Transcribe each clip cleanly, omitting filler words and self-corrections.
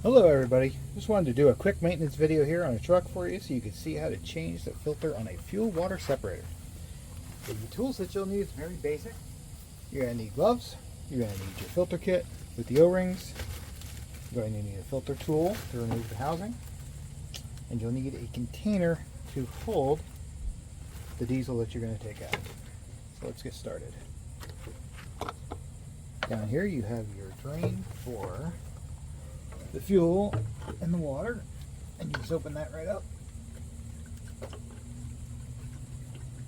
Hello everybody, just wanted to do a quick maintenance video here on a truck for you so you can see how to change the filter on a fuel water separator. The tools that you'll need is very basic. You're going to need gloves, you're going to need your filter kit with the O-rings, you're going to need a filter tool to remove the housing, and you'll need a container to hold the diesel that you're going to take out. So let's get started. Down here you have your drain for the fuel and the water, and you just open that right up.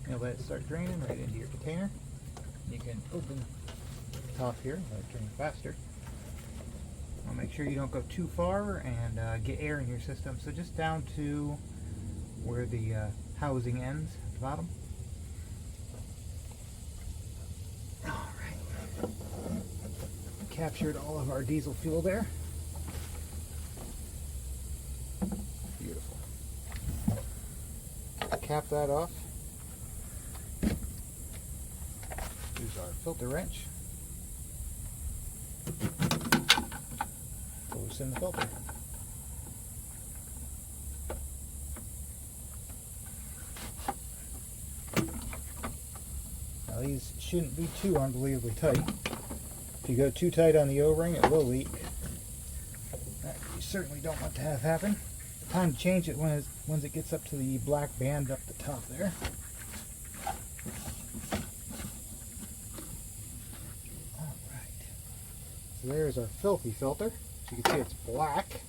You'll let it start draining right into your container. You can open the top here, let it drain faster. I'll make sure you don't go too far and get air in your system, so just down to where the housing ends at the bottom. Alright, captured all of our diesel fuel there. Beautiful. Cap that off. Use our filter wrench to loosen the filter. Now these shouldn't be too unbelievably tight. If you go too tight on the O-ring, it will leak. That you certainly don't want to have happen. Time to change it once it gets up to the black band up the top there. Alright. So there's our filthy filter. As you can see, it's black.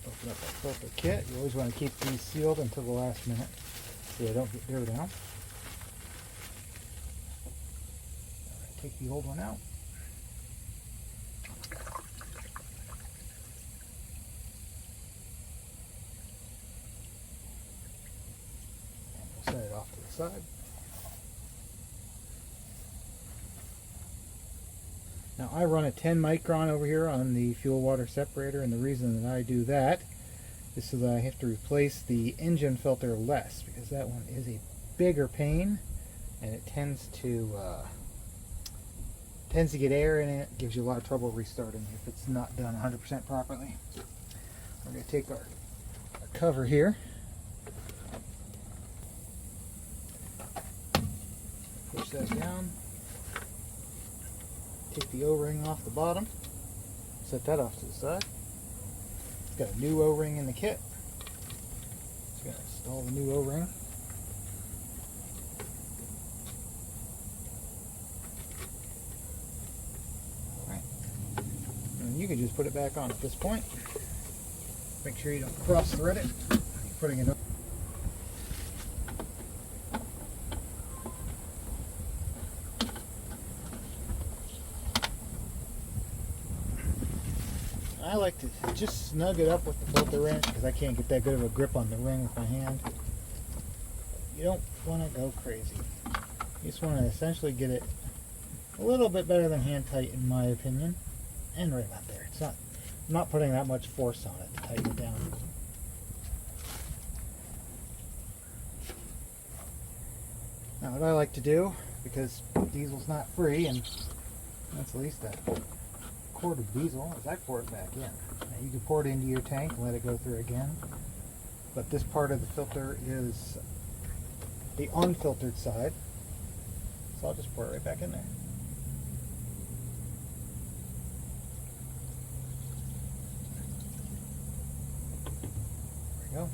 Open up our filter kit. You always want to keep these sealed until the last minute so they don't get dirt down. Alright, take the old one out. Set it off to the side. Now I run a 10 micron over here on the fuel water separator, and the reason that I do that is so that I have to replace the engine filter less, because that one is a bigger pain and it tends to get air in it, gives you a lot of trouble restarting if it's not done 100% properly. We're going to take our cover here. Push that down, take the O-ring off the bottom, set that off to the side. It's got a new O-ring in the kit. Just going to install the new O-ring. Alright, and you can just put it back on at this point. Make sure you don't cross thread it. You're putting it. I like to just snug it up with the filter wrench because I can't get that good of a grip on the ring with my hand. You don't want to go crazy. You just want to essentially get it a little bit better than hand tight, in my opinion. And right about there. I'm not putting that much force on it to tighten it down. Now what I like to do, because diesel's not free, and that's at least a quart of diesel, is I pour it back in. Now you can pour it into your tank and let it go through again, but this part of the filter is the unfiltered side, so I'll just pour it right back in there. There we go.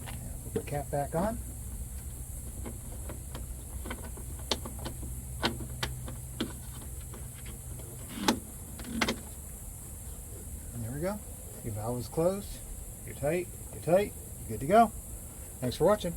And put the cap back on. Go. Your valve is closed, you're tight, you're good to go. Thanks for watching.